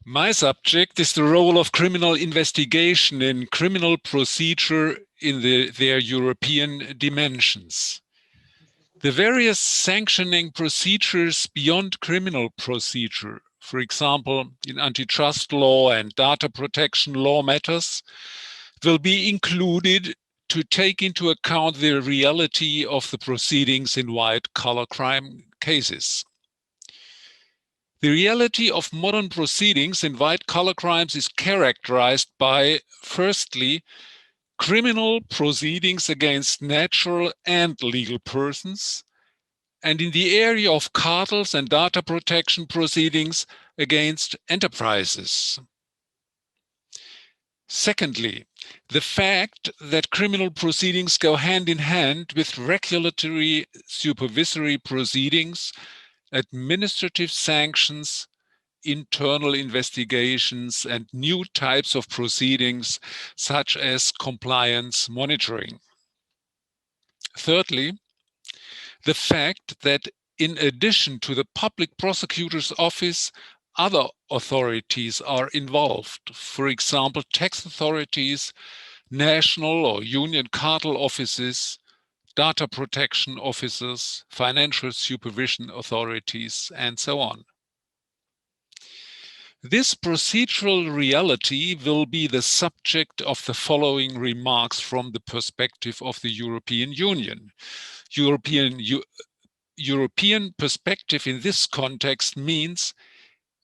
My subject is the role of criminal investigation in criminal procedure in their European dimensions. The various sanctioning procedures beyond criminal procedure, for example, in antitrust law and data protection law matters, will be included to take into account the reality of the proceedings in white-collar crime cases. The reality of modern proceedings in white-collar crimes is characterized by, firstly, criminal proceedings against natural and legal persons, and in the area of cartels and data protection proceedings against enterprises. Secondly, the fact that criminal proceedings go hand in hand with regulatory supervisory proceedings, administrative sanctions, internal investigations, and new types of proceedings, such as compliance monitoring. Thirdly, the fact that in addition to the Public Prosecutor's Office, other authorities are involved, for example, tax authorities, national or union cartel offices, data protection officers, financial supervision authorities, and so on. This procedural reality will be the subject of the following remarks from the perspective of the European Union. European perspective in this context means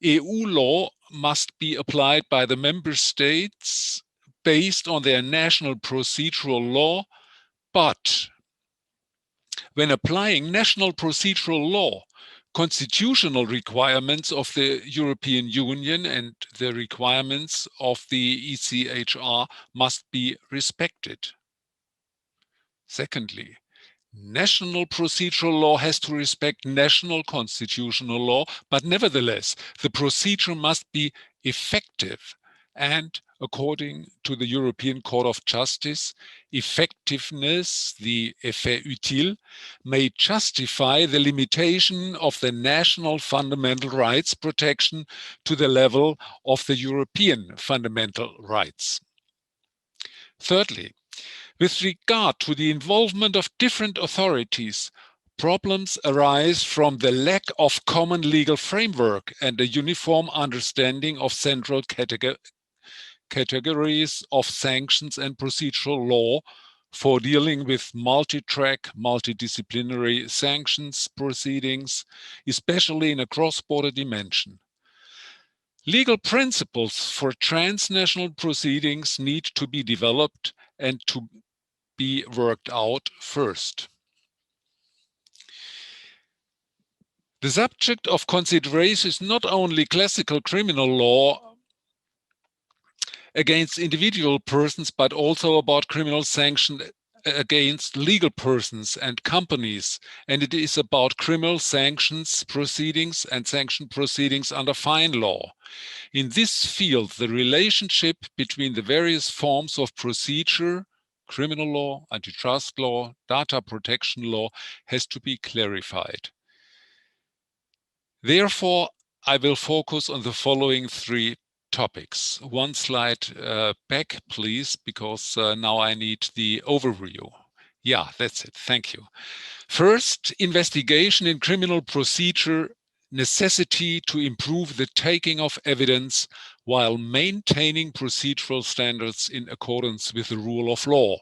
EU law must be applied by the member states based on their national procedural law, but when applying national procedural law, constitutional requirements of the European Union and the requirements of the ECHR must be respected. Secondly, national procedural law has to respect national constitutional law, but nevertheless, the procedure must be effective and, according to the European Court of Justice, effectiveness, the effet utile, may justify the limitation of the national fundamental rights protection to the level of the European fundamental rights. Thirdly, with regard to the involvement of different authorities, problems arise from the lack of common legal framework and a uniform understanding of central categories of sanctions and procedural law for dealing with multi-track, multidisciplinary sanctions proceedings, especially in a cross-border dimension. Legal principles for transnational proceedings need to be developed and to be worked out first. The subject of consideration is not only classical criminal law against individual persons, but also about criminal sanction against legal persons and companies, and it is about criminal sanctions proceedings and sanction proceedings under fine law. In this field, the relationship between the various forms of procedure, criminal law, antitrust law, data protection law, has to be clarified. Therefore, I will focus on the following three topics. One slide back, please, because now I need the overview. Yeah, that's it. Thank you. First, investigation in criminal procedure, necessity to improve the taking of evidence while maintaining procedural standards in accordance with the rule of law.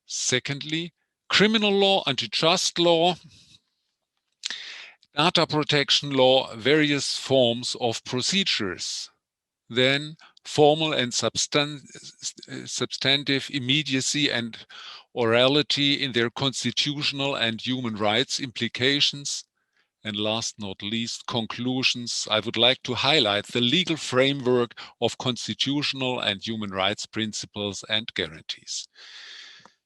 Secondly, criminal law, antitrust law, data protection law, various forms of procedures. Then formal and substantive immediacy and orality in their constitutional and human rights implications. And last not least, conclusions. I would like to highlight the legal framework of constitutional and human rights principles and guarantees.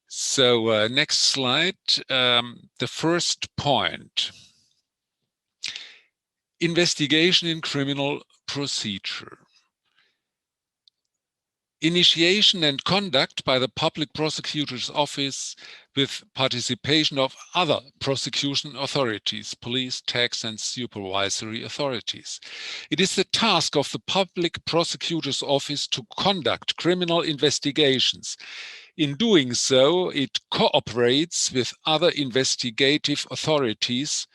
So next slide, the first point. Investigation in criminal procedure. Initiation and conduct by the public prosecutor's office with participation of other prosecution authorities, police, tax, and supervisory authorities. It is the task of the public prosecutor's office to conduct criminal investigations. In doing so, it cooperates with other investigative authorities,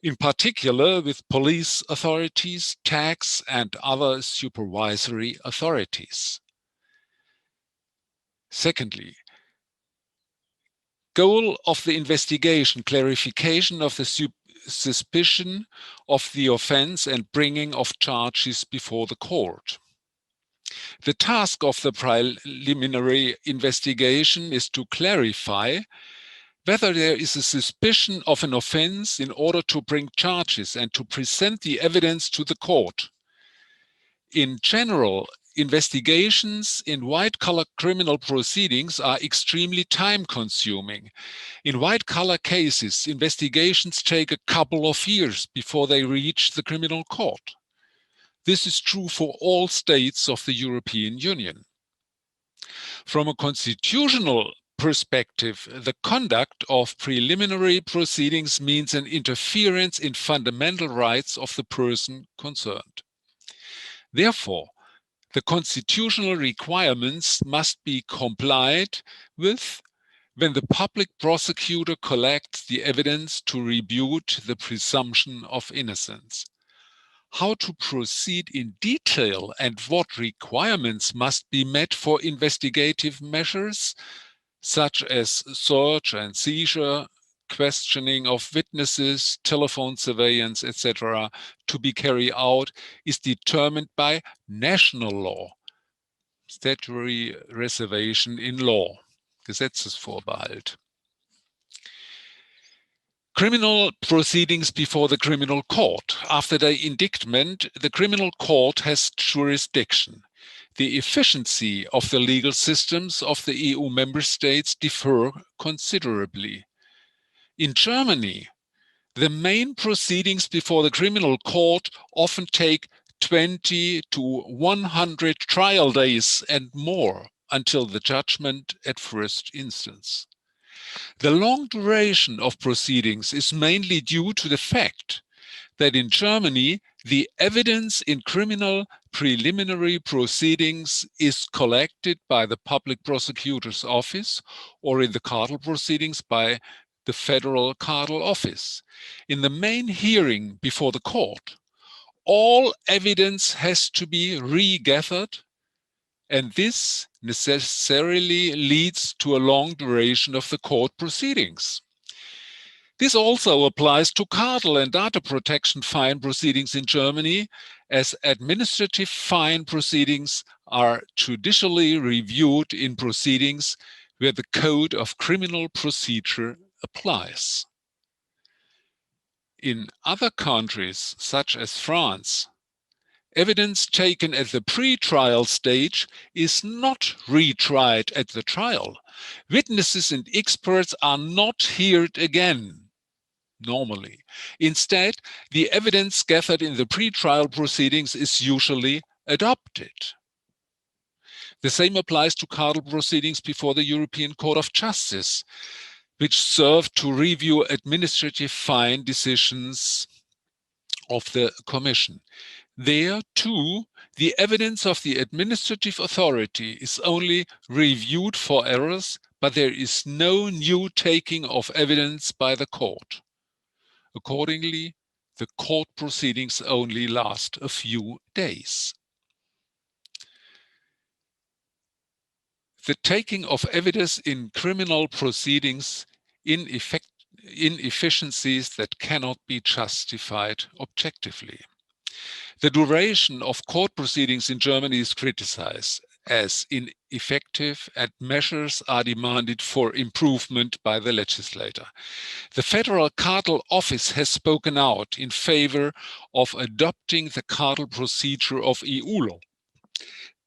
in particular with police authorities, tax, and other supervisory authorities. Secondly, goal of the investigation, clarification of the suspicion of the offense and bringing of charges before the court. The task of the preliminary investigation is to clarify whether there is a suspicion of an offense in order to bring charges and to present the evidence to the court. In general, investigations in white-collar criminal proceedings are extremely time-consuming. In white-collar cases, investigations take a couple of years before they reach the criminal court. This is true for all states of the European Union. From a constitutional perspective, the conduct of preliminary proceedings means an interference in fundamental rights of the person concerned. Therefore, the constitutional requirements must be complied with when the public prosecutor collects the evidence to rebut the presumption of innocence. How to proceed in detail and what requirements must be met for investigative measures, such as search and seizure, questioning of witnesses, telephone surveillance, etc., to be carried out is determined by national law, statutory reservation in law, Gesetzesvorbehalt. Criminal proceedings before the criminal court. After the indictment, the criminal court has jurisdiction. The efficiency of the legal systems of the EU member states differ considerably. In Germany, the main proceedings before the criminal court often take 20 to 100 trial days and more until the judgment at first instance. The long duration of proceedings is mainly due to the fact that in Germany, the evidence in criminal preliminary proceedings is collected by the public prosecutor's office or in the cartel proceedings by the federal cartel office. In the main hearing before the court, all evidence has to be regathered, and this necessarily leads to a long duration of the court proceedings. This also applies to cartel and data protection fine proceedings in Germany, as administrative fine proceedings are judicially reviewed in proceedings where the Code of Criminal Procedure applies. In other countries, such as France, evidence taken at the pre-trial stage is not retried at the trial. Witnesses and experts are not heard again, normally. Instead, the evidence gathered in the pre-trial proceedings is usually adopted. The same applies to cartel proceedings before the European Court of Justice, which serve to review administrative fine decisions of the Commission. There, too, the evidence of the administrative authority is only reviewed for errors, but there is no new taking of evidence by the court. Accordingly, the court proceedings only last a few days. The taking of evidence in criminal proceedings inefficiencies that cannot be justified objectively. The duration of court proceedings in Germany is criticized as ineffective, and measures are demanded for improvement by the legislator. The Federal Cartel Office has spoken out in favor of adopting the cartel procedure of EU law.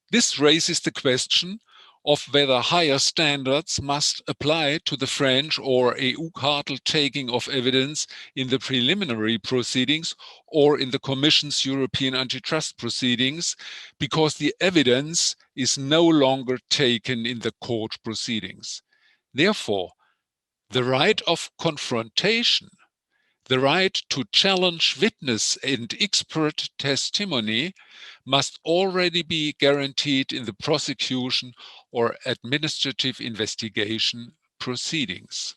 This raises the question of whether higher standards must apply to the French or EU cartel taking of evidence in the preliminary proceedings or in the Commission's European antitrust proceedings, because the evidence is no longer taken in the court proceedings. Therefore, the right of confrontation, the right to challenge witness and expert testimony, must already be guaranteed in the prosecution or administrative investigation proceedings.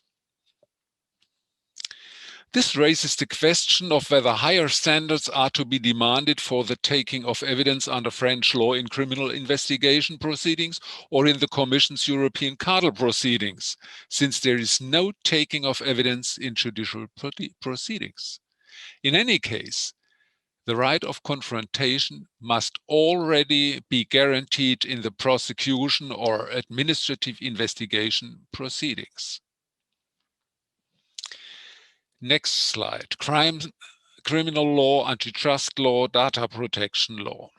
This raises the question of whether higher standards are to be demanded for the taking of evidence under French law in criminal investigation proceedings or in the Commission's European cartel proceedings, since there is no taking of evidence in judicial proceedings. In any case, the right of confrontation must already be guaranteed in the prosecution or administrative investigation proceedings. Next slide. Criminal law, antitrust law, data protection law.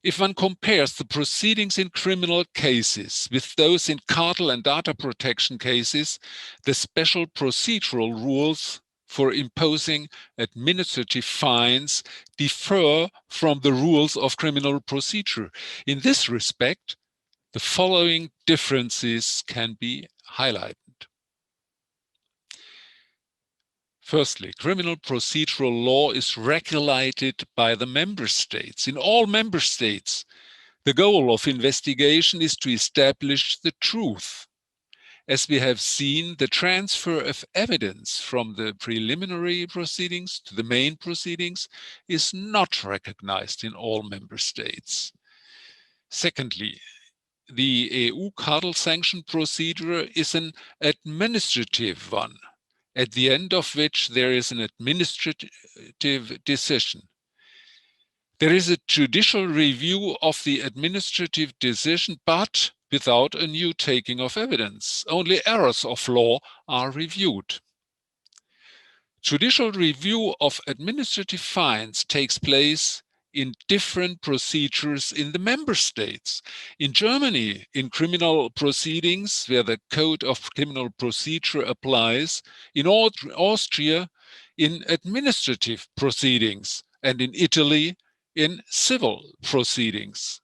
If one compares the proceedings in criminal cases with those in cartel and data protection cases, the special procedural rules for imposing administrative fines differ from the rules of criminal procedure. In this respect, the following differences can be highlighted. Firstly, criminal procedural law is regulated by the member states. In all member states, the goal of investigation is to establish the truth. As we have seen, the transfer of evidence from the preliminary proceedings to the main proceedings is not recognized in all member states. Secondly, the EU cartel sanction procedure is an administrative one, at the end of which there is an administrative decision. There is a judicial review of the administrative decision, but without a new taking of evidence. Only errors of law are reviewed. Judicial review of administrative fines takes place in different procedures in the member states. In Germany, in criminal proceedings, where the Code of Criminal Procedure applies, in Austria, in administrative proceedings, and in Italy, in civil proceedings.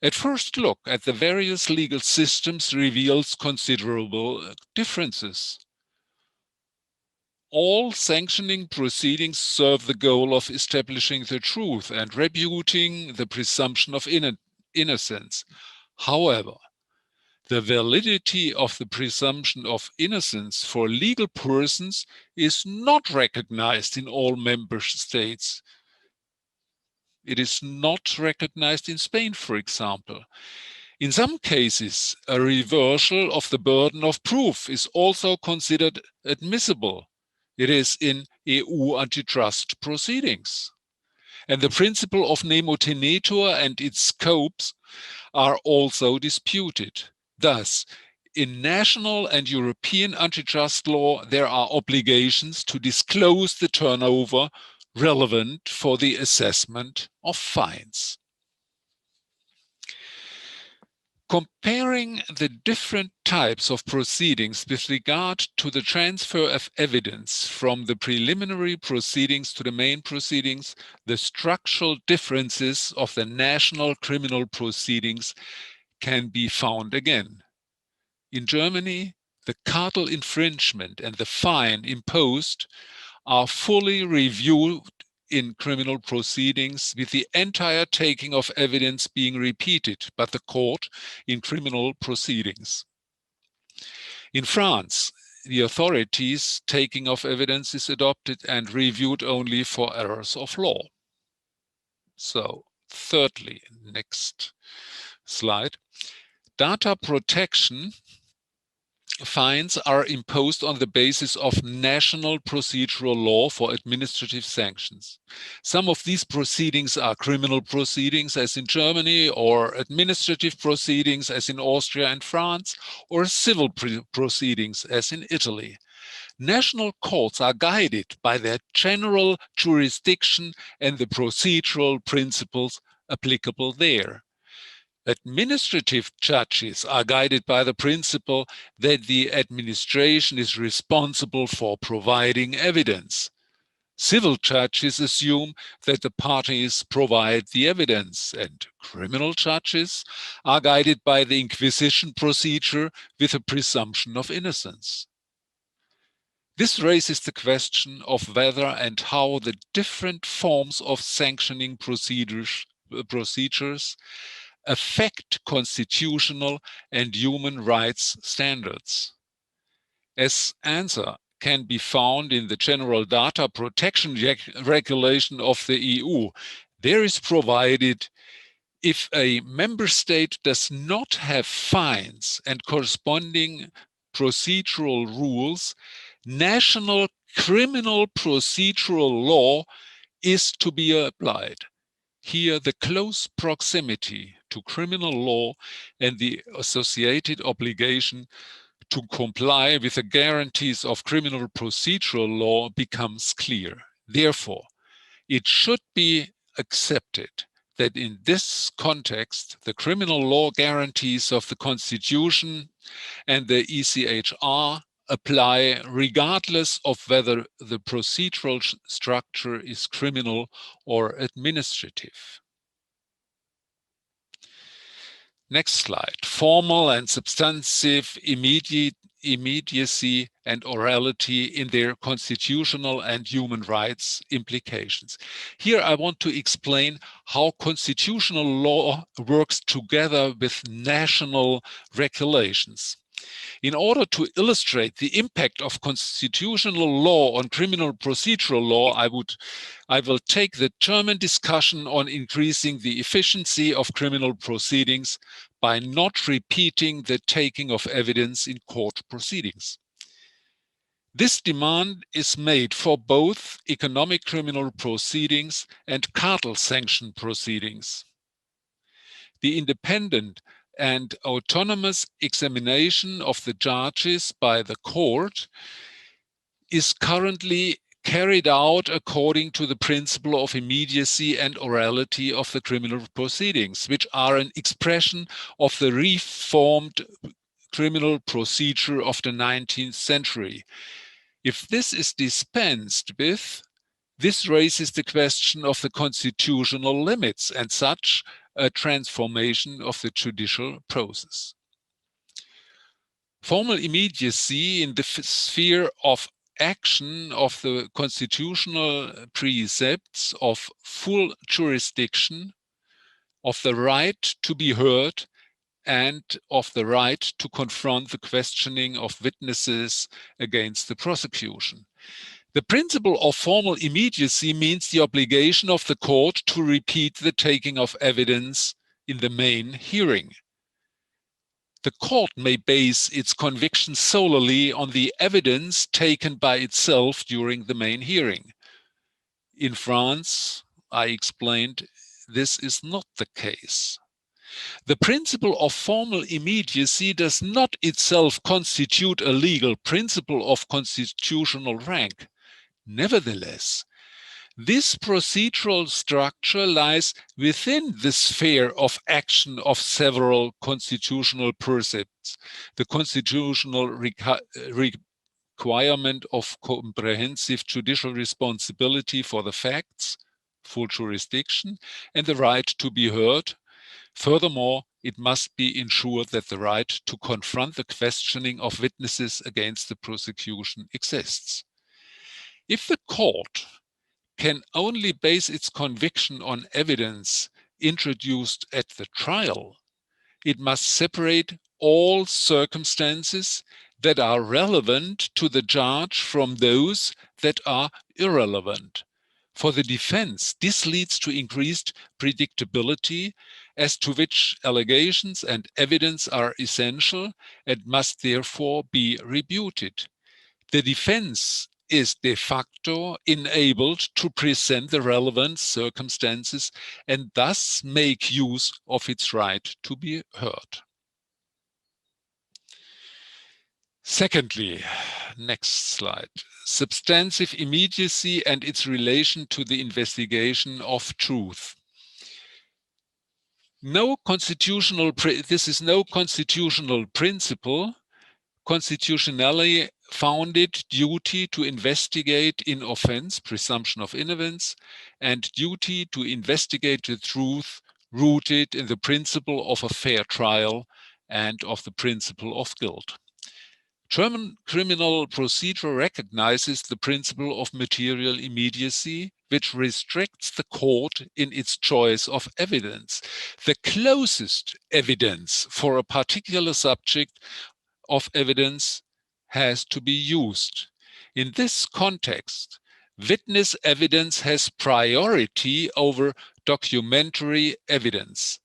At first look at the various legal systems reveals considerable differences. All sanctioning proceedings serve the goal of establishing the truth and rebutting the presumption of innocence. However, the validity of the presumption of innocence for legal persons is not recognized in all member states. It is not recognized in Spain, for example. In some cases, a reversal of the burden of proof is also considered admissible. It is in EU antitrust proceedings. And the principle of nemo tenetur and its scopes are also disputed. Thus, in national and European antitrust law, there are obligations to disclose the turnover relevant for the assessment of fines. Comparing the different types of proceedings with regard to the transfer of evidence from the preliminary proceedings to the main proceedings, the structural differences of the national criminal proceedings can be found again. In Germany, the cartel infringement and the fine imposed are fully reviewed in criminal proceedings, with the entire taking of evidence being repeated by the court in criminal proceedings. In France, the authorities' taking of evidence is adopted and reviewed only for errors of law. So, thirdly, next slide. Data protection fines are imposed on the basis of national procedural law for administrative sanctions. Some of these proceedings are criminal proceedings, as in Germany, or administrative proceedings, as in Austria and France, or civil proceedings, as in Italy. National courts are guided by their general jurisdiction and the procedural principles applicable there. Administrative judges are guided by the principle that the administration is responsible for providing evidence. Civil judges assume that the parties provide the evidence, and criminal judges are guided by the inquisition procedure with a presumption of innocence. This raises the question of whether and how the different forms of sanctioning procedures affect constitutional and human rights standards. As answer can be found in the General Data Protection Regulation of the EU. There is provided if a member state does not have fines and corresponding procedural rules, national criminal procedural law is to be applied. Here, the close proximity to criminal law and the associated obligation to comply with the guarantees of criminal procedural law becomes clear. Therefore, it should be accepted that in this context, the criminal law guarantees of the Constitution and the ECHR apply regardless of whether the procedural structure is criminal or administrative. Next slide. Formal and substantive immediacy and orality in their constitutional and human rights implications. Here I want to explain how constitutional law works together with national regulations. In order to illustrate the impact of constitutional law on criminal procedural law, I will take the German discussion on increasing the efficiency of criminal proceedings by not repeating the taking of evidence in court proceedings. This demand is made for both economic criminal proceedings and cartel sanction proceedings. The independent and autonomous examination of the charges by the court is currently carried out according to the principle of immediacy and orality of the criminal proceedings, which are an expression of the reformed criminal procedure of the 19th century. If this is dispensed with, this raises the question of the constitutional limits and such a transformation of the judicial process. Formal immediacy in the sphere of action of the constitutional precepts of full jurisdiction, of the right to be heard, and of the right to confront the questioning of witnesses against the prosecution. The principle of formal immediacy means the obligation of the court to repeat the taking of evidence in the main hearing. The court may base its conviction solely on the evidence taken by itself during the main hearing. In France, I explained, this is not the case. The principle of formal immediacy does not itself constitute a legal principle of constitutional rank. Nevertheless, this procedural structure lies within the sphere of action of several constitutional precepts, the constitutional requirement of comprehensive judicial responsibility for the facts, full jurisdiction, and the right to be heard. Furthermore, it must be ensured that the right to confront the questioning of witnesses against the prosecution exists. If the court can only base its conviction on evidence introduced at the trial, it must separate all circumstances that are relevant to the charge from those that are irrelevant. For the defense, this leads to increased predictability as to which allegations and evidence are essential and must therefore be rebutted. The defense is de facto enabled to present the relevant circumstances and thus make use of its right to be heard. Secondly, next slide, substantive immediacy and its relation to the investigation of truth. This is no constitutional principle, constitutionally founded duty to investigate in offense, presumption of innocence, and duty to investigate the truth rooted in the principle of a fair trial and of the principle of guilt. German criminal procedure recognizes the principle of material immediacy, which restricts the court in its choice of evidence. The closest evidence for a particular subject of evidence has to be used. In this context, witness evidence has priority over documentary evidence.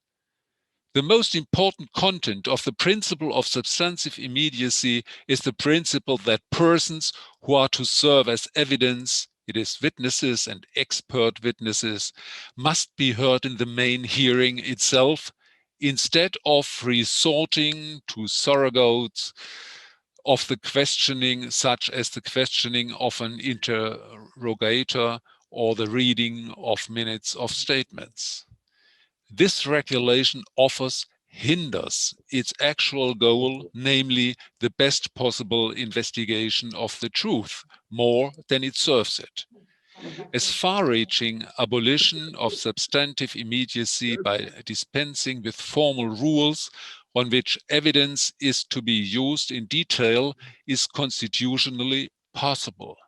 The most important content of the principle of substantive immediacy is the principle that persons who are to serve as evidence, it is witnesses and expert witnesses, must be heard in the main hearing itself, instead of resorting to surrogates of the questioning, such as the questioning of an interrogator or the reading of minutes of statements. This regulation hinders its actual goal, namely the best possible investigation of the truth, more than it serves it. As far-reaching abolition of substantive immediacy by dispensing with formal rules on which evidence is to be used in detail is constitutionally possible.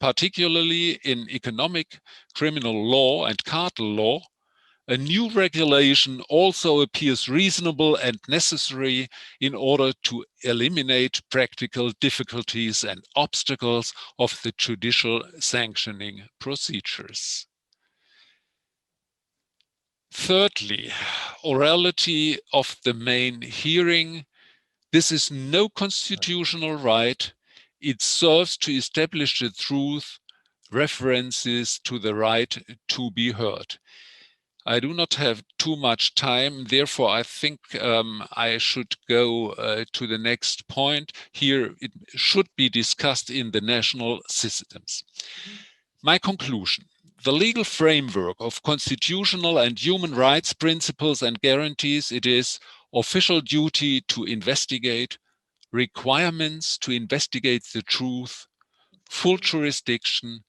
Particularly in economic, criminal law and cartel law, a new regulation also appears reasonable and necessary in order to eliminate practical difficulties and obstacles of the judicial sanctioning procedures. Thirdly, orality of the main hearing. This is no constitutional right. It serves to establish the truth, references to the right to be heard. I do not have too much time, therefore I think I should go to the next point. Here it should be discussed in the national systems. My conclusion: the legal framework of constitutional and human rights principles and guarantees, it is official duty to investigate, requirements to investigate the truth, full jurisdiction,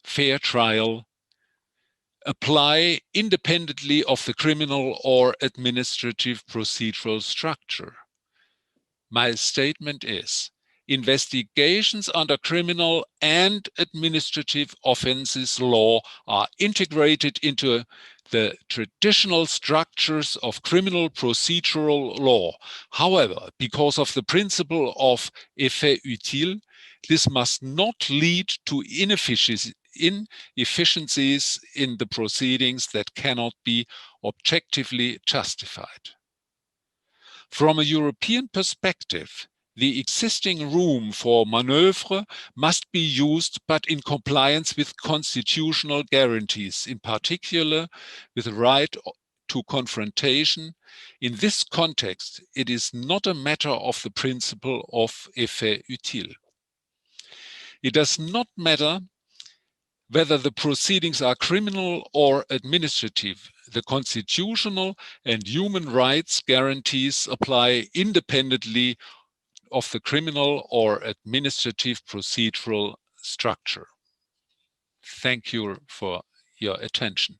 fair trial, apply independently of the criminal or administrative procedural structure. My statement is, investigations under criminal and administrative offenses law are integrated into the traditional structures of criminal procedural law. However, because of the principle of effet utile, this must not lead to inefficiencies in the proceedings that cannot be objectively justified. From a European perspective, the existing room for maneuver must be used, but in compliance with constitutional guarantees, in particular with the right to confrontation. In this context, it is not a matter of the principle of effet utile. It does not matter whether the proceedings are criminal or administrative. The constitutional and human rights guarantees apply independently of the criminal or administrative procedural structure. Thank you for your attention.